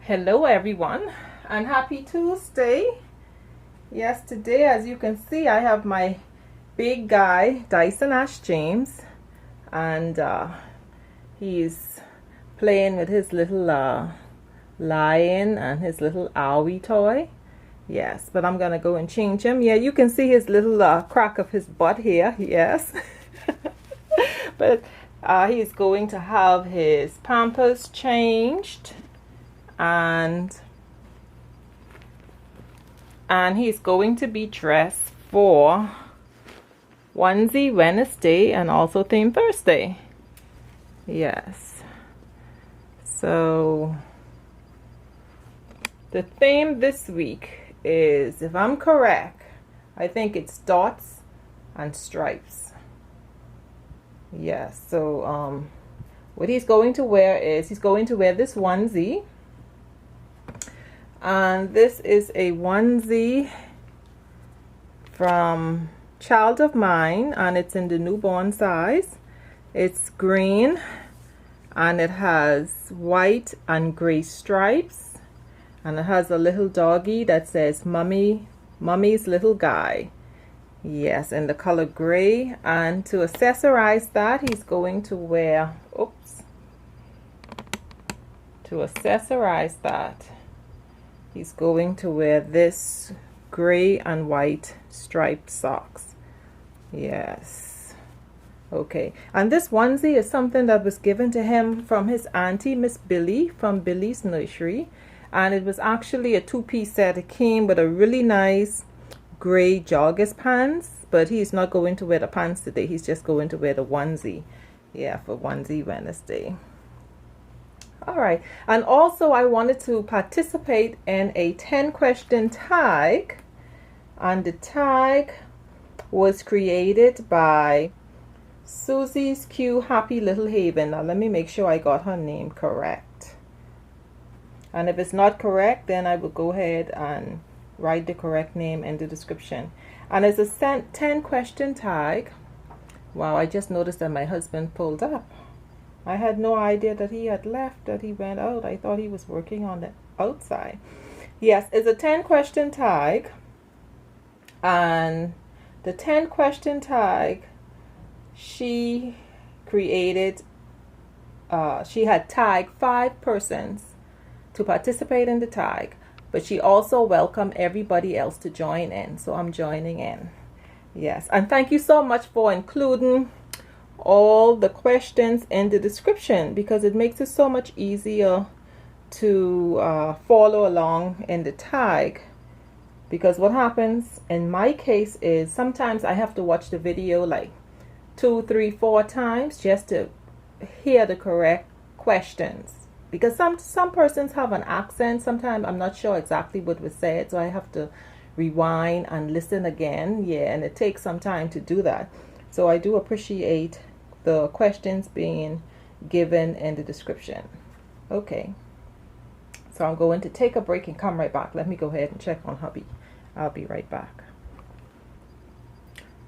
Hello everyone and happy Tuesday. Yes, today as you can see I have my big guy Dyson Ash James, and he's playing with his little lion and his little owie toy. Yes, but I'm gonna go and change him. Yeah, you can see his little crack of his butt here. Yes. But he's going to have his pampers changed, and he's going to be dressed for Onesie Wednesday and also Theme Thursday. Yes, so the theme this week is, if I'm correct, I think it's dots and stripes. Yes, so what he's going to wear is he's going to wear this onesie. And this is a onesie from Child of Mine, and it's in the newborn size. It's green and it has white and gray stripes, and it has a little doggy that says Mummy's little guy. Yes, in the color gray. And to accessorize that, he's going to wear he's going to wear this gray and white striped socks. Yes. Okay. And this onesie is something that was given to him from his auntie, Miss Billy, from Billy's Nursery. And it was actually a two-piece set. It came with a really nice gray joggers pants, but he's not going to wear the pants today. He's just going to wear the onesie. Yeah, for Onesie Wednesday. Alright, and also I wanted to participate in a 10-question tag, and the tag was created by Suzy Q Happy Little Haven. Now let me make sure I got her name correct, and if it's not correct, then I will go ahead and write the correct name in the description. And it's a 10-question tag. Wow, I just noticed that my husband pulled up. I had no idea that he had left, that he went out. I thought he was working on the outside. Yes, it's a 10-question tag. And the 10-question tag, she created, she had tagged 5 persons to participate in the tag. But she also welcomed everybody else to join in. So I'm joining in. Yes, and thank you so much for including all the questions in the description, because it makes it so much easier to follow along in the tag. Because what happens in my case is sometimes I have to watch the video like 2, 3, 4 times just to hear the correct questions, because some persons have an accent. Sometimes I'm not sure exactly what was said, so I have to rewind and listen again. Yeah, and it takes some time to do that. So I do appreciate the questions being given in the description. Okay, so I'm going to take a break and come right back. Let me go ahead and check on hubby. I'll be right back.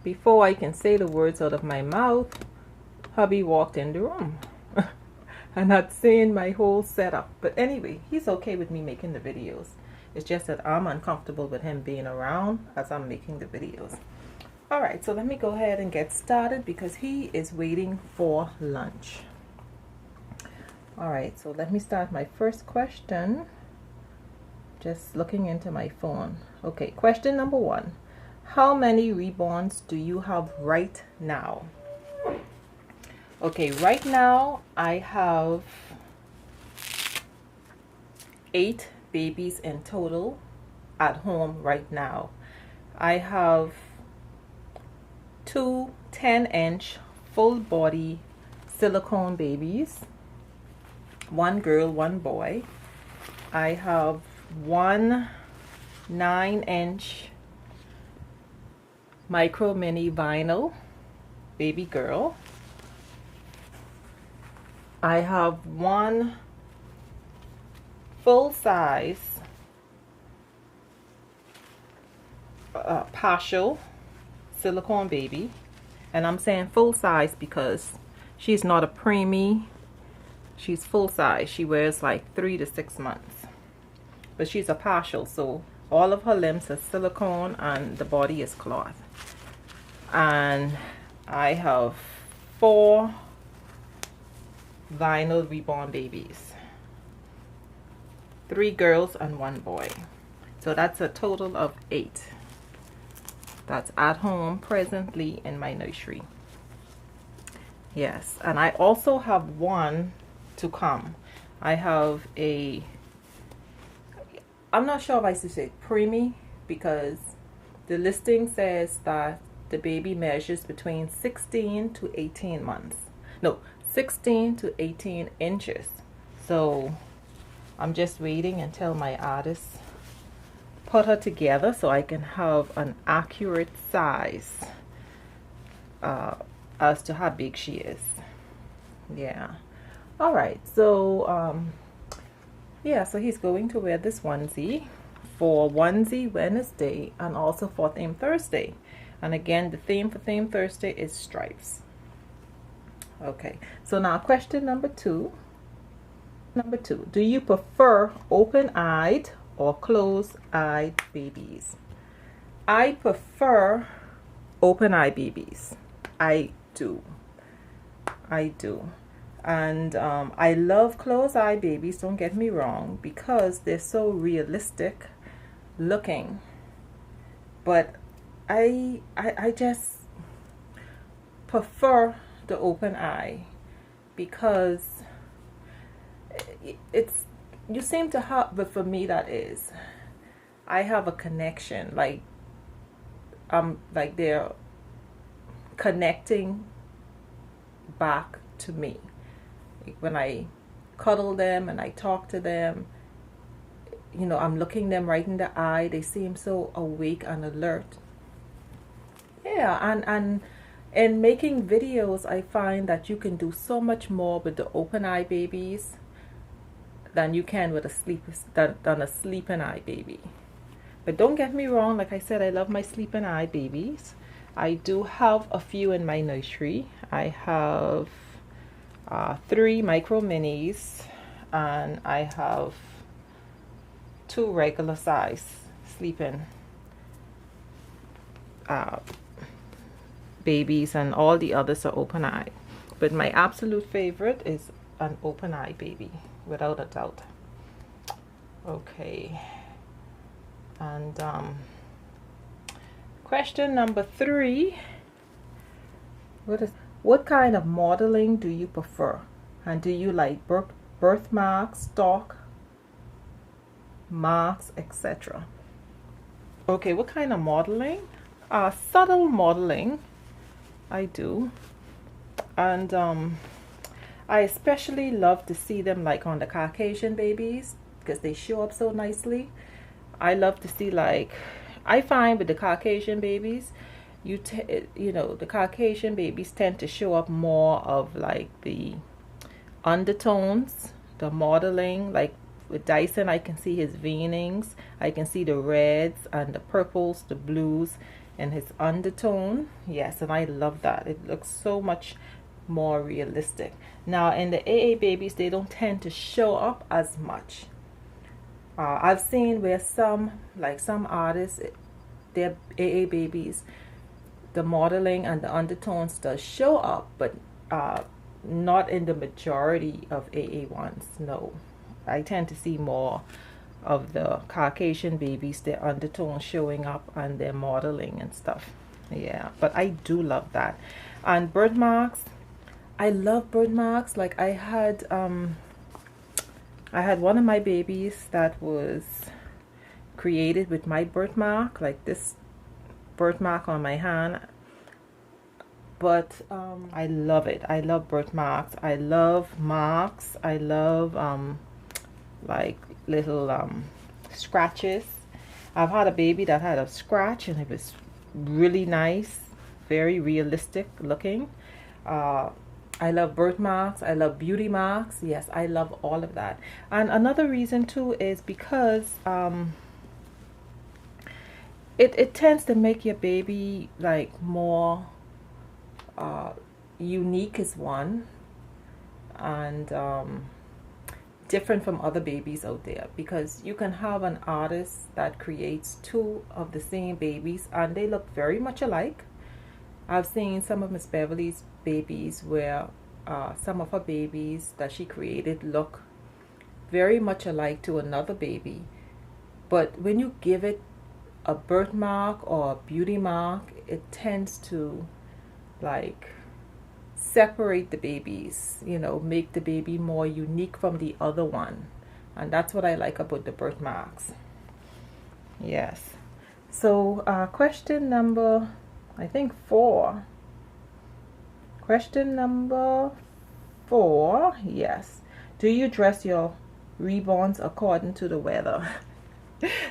Before I can say the words out of my mouth, hubby walked in the room and had seen my whole setup. But anyway, he's okay with me making the videos. It's just that I'm uncomfortable with him being around as I'm making the videos. Alright, so let me go ahead and get started because he is waiting for lunch. Alright, so let me start my first question. Just looking into my phone. Okay, question number 1. How many reborns do you have right now? Okay, right now I have 8 babies in total at home right now. I have 2 10-inch full body silicone babies, 1 girl, 1 boy. I have 1 9-inch micro mini vinyl baby girl. I have 1 full size partial silicone baby, and I'm saying full size because she's not a preemie. She's full size. She wears like 3 to 6 months. but she's a partial, so all of her limbs are silicone and the body is cloth. And I have 4 vinyl Reborn babies, 3 girls and 1 boy, so that's a total of 8 that's at home presently in my nursery. Yes, and I also have 1 to come. I have a, I'm not sure if I should say preemie, because the listing says that the baby measures between 16 to 18 months. No, 16 to 18 inches. So I'm just waiting until my artist put her together so I can have an accurate size as to how big she is. Yeah. All right, so yeah, so he's going to wear this onesie for Onesie Wednesday and also for Theme Thursday. And again, the theme for Theme Thursday is stripes. Okay, so now question number 2. Do you prefer open-eyed or closed-eyed babies? I prefer open-eyed babies. I do. And I love closed-eyed babies, don't get me wrong, because they're so realistic looking. But I just prefer the open eye because it's, you seem to have, but for me that is, I have a connection, like they're connecting back to me. Like when I cuddle them and I talk to them, you know, I'm looking them right in the eye, they seem so awake and alert. Yeah, and in making videos, I find that you can do so much more with the open eye babies than you can with a sleeping eye baby. But don't get me wrong, like I said, I love my sleeping eye babies. I do have a few in my nursery. I have 3 micro minis, and I have 2 regular size sleeping babies, and all the others are open eye. But my absolute favorite is an open eye baby, without a doubt. Okay, and question number 3. What kind of modeling do you prefer? And do you like birthmarks, stalk marks, etc.? Okay, what kind of modeling? Subtle modeling, I do. And I especially love to see them like on the Caucasian babies because they show up so nicely. I love to see, like, I find with the Caucasian babies, you know, the Caucasian babies tend to show up more of like the undertones, the modeling. Like with Dyson, I can see his veinings, I can see the reds and the purples, the blues, and his undertone. Yes, and I love that. It looks so much more realistic. Now in the AA babies, they don't tend to show up as much. I've seen where some artists, their AA babies, the modeling and the undertones does show up, but not in the majority of AA ones. No, I tend to see more of the Caucasian babies, their undertones showing up and their modeling and stuff. Yeah, but I do love that. And birthmarks, I love birthmarks. Like I had one of my babies that was created with my birthmark, like this birthmark on my hand. But I love it. I love birthmarks. I love marks. I love like little scratches. I've had a baby that had a scratch and it was really nice, very realistic looking. I love birthmarks. I love beauty marks. Yes, I love all of that. And another reason too is because it tends to make your baby like more unique is one, and different from other babies out there, because you can have an artist that creates two of the same babies and they look very much alike. I've seen some of Miss Beverly's babies where some of her babies that she created look very much alike to another baby, but when you give it a birthmark or a beauty mark, it tends to like separate the babies, you know, make the baby more unique from the other one. And that's what I like about the birthmarks. Yes. So question number, I think 4. Question number 4, yes. Do you dress your reborns according to the weather?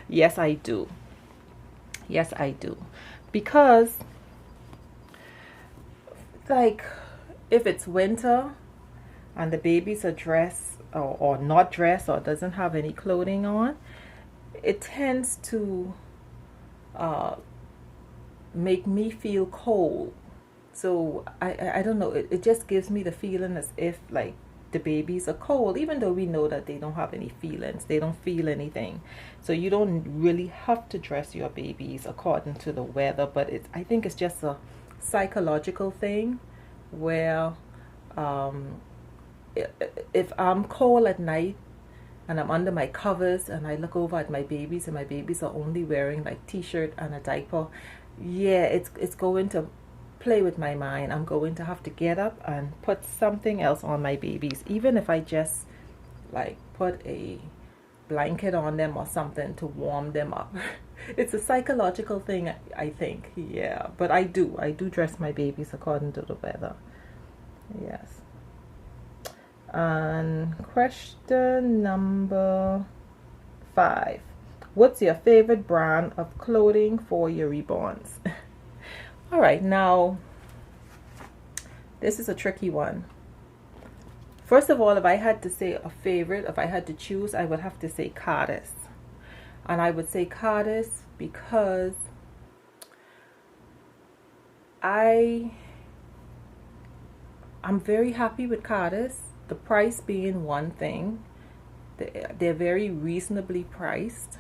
Yes, I do. Yes, I do. Because like if it's winter and the babies are dressed or not dressed or doesn't have any clothing on, it tends to make me feel cold. So I don't know, it just gives me the feeling as if like the babies are cold, even though we know that they don't have any feelings, they don't feel anything. So you don't really have to dress your babies according to the weather, but I think it's just a psychological thing where if I'm cold at night and I'm under my covers and I look over at my babies and my babies are only wearing like t-shirt and a diaper, yeah, it's going to play with my mind. I'm going to have to get up and put something else on my babies, even if I just like put a blanket on them or something to warm them up. It's a psychological thing, I think. Yeah, but I do dress my babies according to the weather. Yes. And question number 5, what's your favorite brand of clothing for your reborns? All right, now this is a tricky one. First of all, if I had to say a favorite, if I had to choose, I would have to say Cuddle. And I would say Cuddle because I'm very happy with Cuddle. The price being one thing, they're very reasonably priced.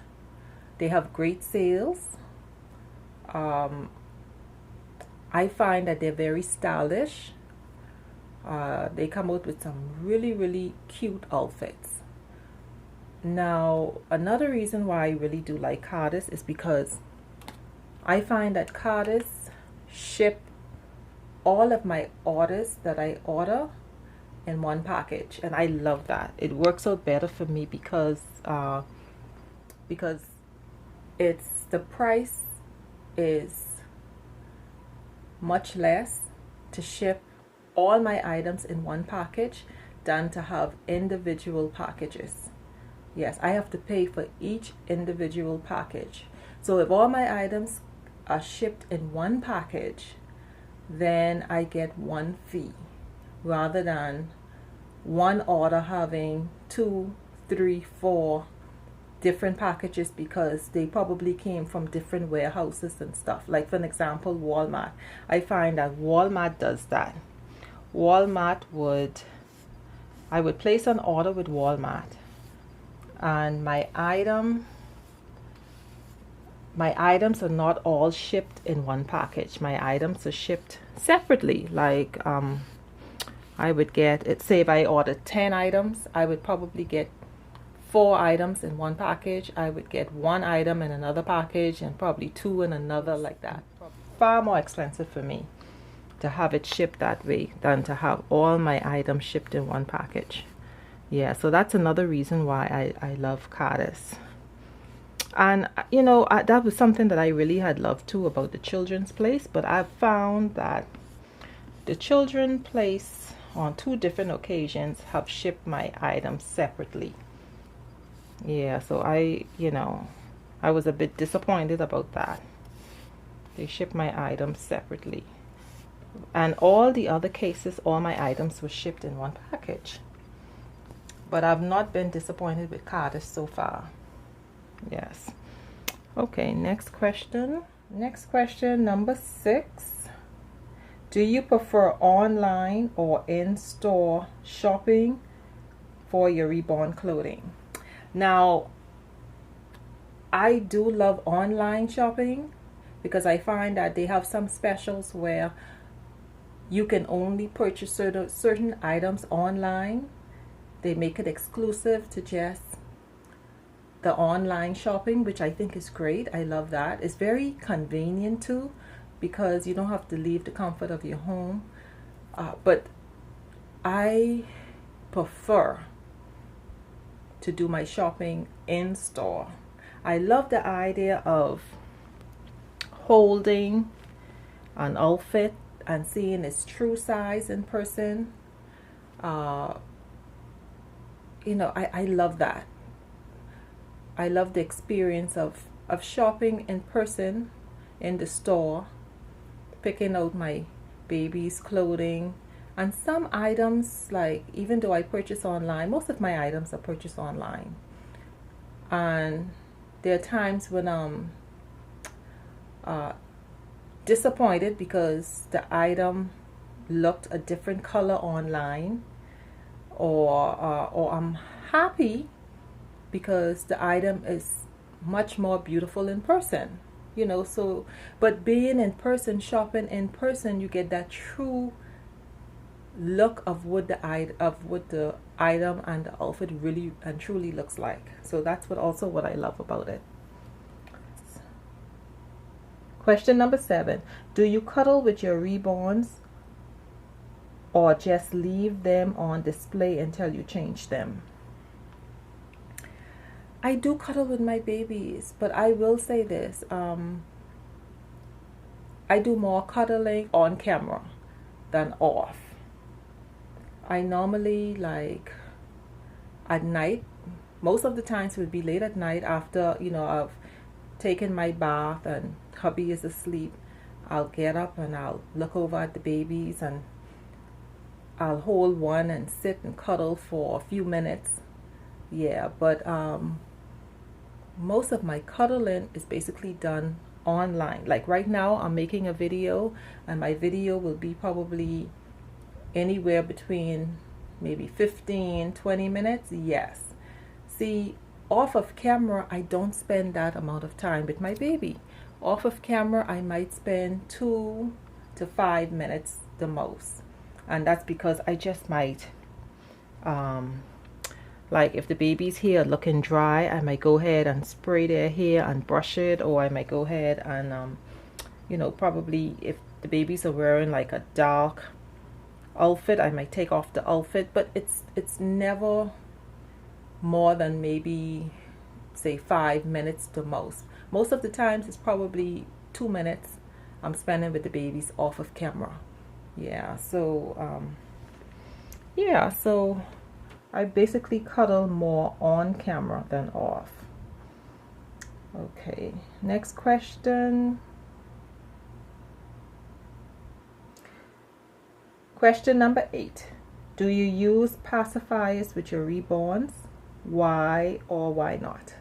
They have great sales. I find that they're very stylish. They come out with some really, really cute outfits. Now, another reason why I really do like Cuddle is because I find that Cuddle ship all of my orders that I order in one package, and I love that. It works out better for me because it's the price is much less to ship all my items in one package than to have individual packages. Yes, I have to pay for each individual package. So if all my items are shipped in one package, then I get one fee rather than one order having 2, 3, 4 different packages, because they probably came from different warehouses and stuff. Like for an example, Walmart. I find that Walmart does that. I would place an order with Walmart, and my items are not all shipped in one package. My items are shipped separately. Like I would get, say if I ordered 10 items, I would probably get 4 items in one package. I would get 1 item in another package and probably 2 in another, like that. Far more expensive for me to have it shipped that way than to have all my items shipped in one package. Yeah, so that's another reason why I love Cuddle. And you know, that was something that I really had loved too about the children's place, but I've found that the children's place on 2 different occasions have shipped my items separately. Yeah, so I was a bit disappointed about that. They shipped my items separately, and all the other cases, all my items were shipped in one package. But I've not been disappointed with Cuddle so far. Yes. Okay, next question. Next question, number 6. Do you prefer online or in-store shopping for your Reborn clothing. Now, I do love online shopping because I find that they have some specials where you can only purchase certain items online. They make it exclusive to just the online shopping, which I think is great. I love that. It's very convenient too because you don't have to leave the comfort of your home. But I prefer to do my shopping in store. I love the idea of holding an outfit and seeing its true size in person. You know, I love that. I love the experience of shopping in person in the store, picking out my baby's clothing. And some items, like, even though I purchase online, most of my items are purchased online. And there are times when I'm disappointed because the item looked a different color online, or I'm happy because the item is much more beautiful in person, you know. So, but being in person, shopping in person, you get that true look of what the item and the outfit really and truly looks like. So that's what I love about it. Question number 7. Do you cuddle with your Reborns or just leave them on display until you change them? I do cuddle with my babies, but I will say this. I do more cuddling on camera than off. I normally, like, at night, most of the times it would be late at night after, you know, I've taken my bath and hubby is asleep. I'll get up and I'll look over at the babies and I'll hold one and sit and cuddle for a few minutes. Yeah, but most of my cuddling is basically done online. Like right now I'm making a video, and my video will be probably anywhere between maybe 15-20 minutes. Yes. See, off of camera I don't spend that amount of time with my baby. Off of camera I might spend 2 to 5 minutes the most, and that's because I just might like, if the baby's hair looking dry, I might go ahead and spray their hair and brush it, or I might go ahead and you know, probably if the babies are wearing like a dark outfit, I might take off the outfit. But it's never more than maybe, say, 5 minutes the most. Most of the times it's probably 2 minutes I'm spending with the babies off of camera. Yeah, so so I basically cuddle more on camera than off. Okay, next question. Question number 8. Do you use pacifiers with your Reborns? Why or why not?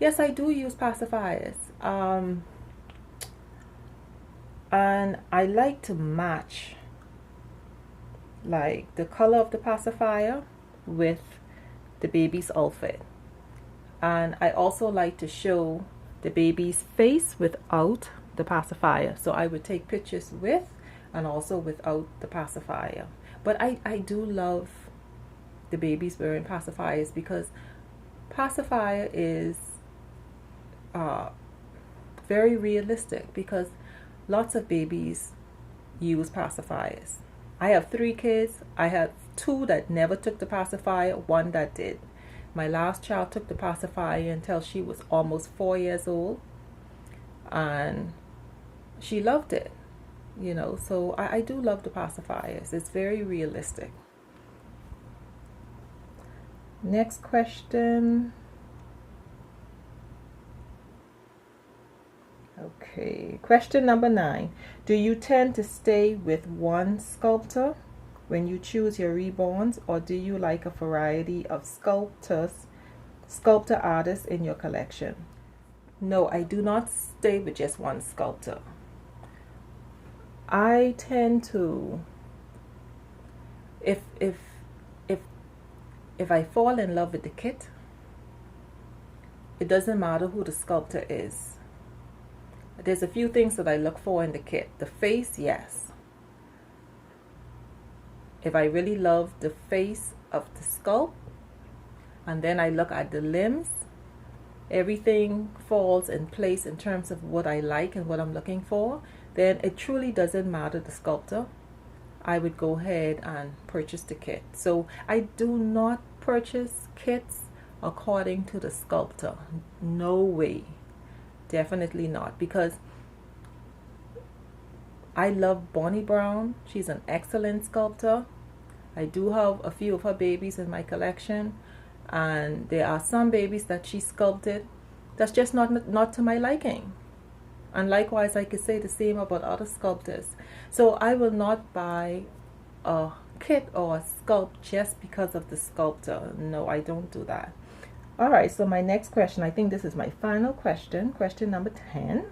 Yes, I do use pacifiers. And I like to match, like, the color of the pacifier with the baby's outfit. And I also like to show the baby's face without the pacifier. So I would take pictures with and also without the pacifier. But I do love the babies wearing pacifiers because pacifier is very realistic, because lots of babies use pacifiers. I have 3 kids. I have 2 that never took the pacifier, 1 that did. My last child took the pacifier until she was almost 4 years old, and she loved it, you know. So I do love the pacifiers. It's very realistic. Next question. Okay, question number 9. Do you tend to stay with one sculptor when you choose your Reborns, or do you like a variety of sculptor artists in your collection? No, I do not stay with just one sculptor. I tend to, if if I fall in love with the kit, it doesn't matter who the sculptor is. There's a few things that I look for in the kit. The face, yes. If I really love the face of the sculpt, and then I look at the limbs, everything falls in place in terms of what I like and what I'm looking for, then it truly doesn't matter the sculptor. I would go ahead and purchase the kit. So I do not purchase kits according to the sculptor. No way. Definitely not, because I love Bonnie Brown. She's an excellent sculptor. I do have a few of her babies in my collection, and there are some babies that she sculpted that's just not to my liking. And likewise, I could say the same about other sculptors. So I will not buy a kit or a sculpt just because of the sculptor. No, I don't do that. All right, so my next question, I think this is my final question, question number 10.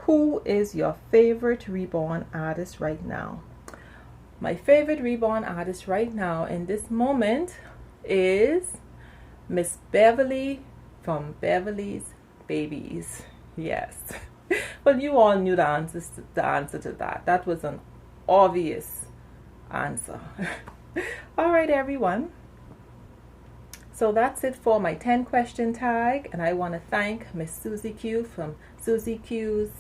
Who is your favorite Reborn artist right now? My favorite Reborn artist right now in this moment is Miss Beverly from Beverly's Babies. Yes. Well, you all knew the answer to that. That was an obvious answer. All right, everyone. So that's it for my 10 question tag, and I want to thank Miss Suzy Q from Suzy Q's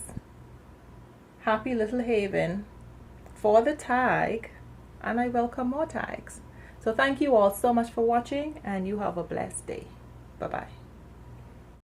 Happy Little Haven for the tag, and I welcome more tags. So thank you all so much for watching, and you have a blessed day. Bye-bye.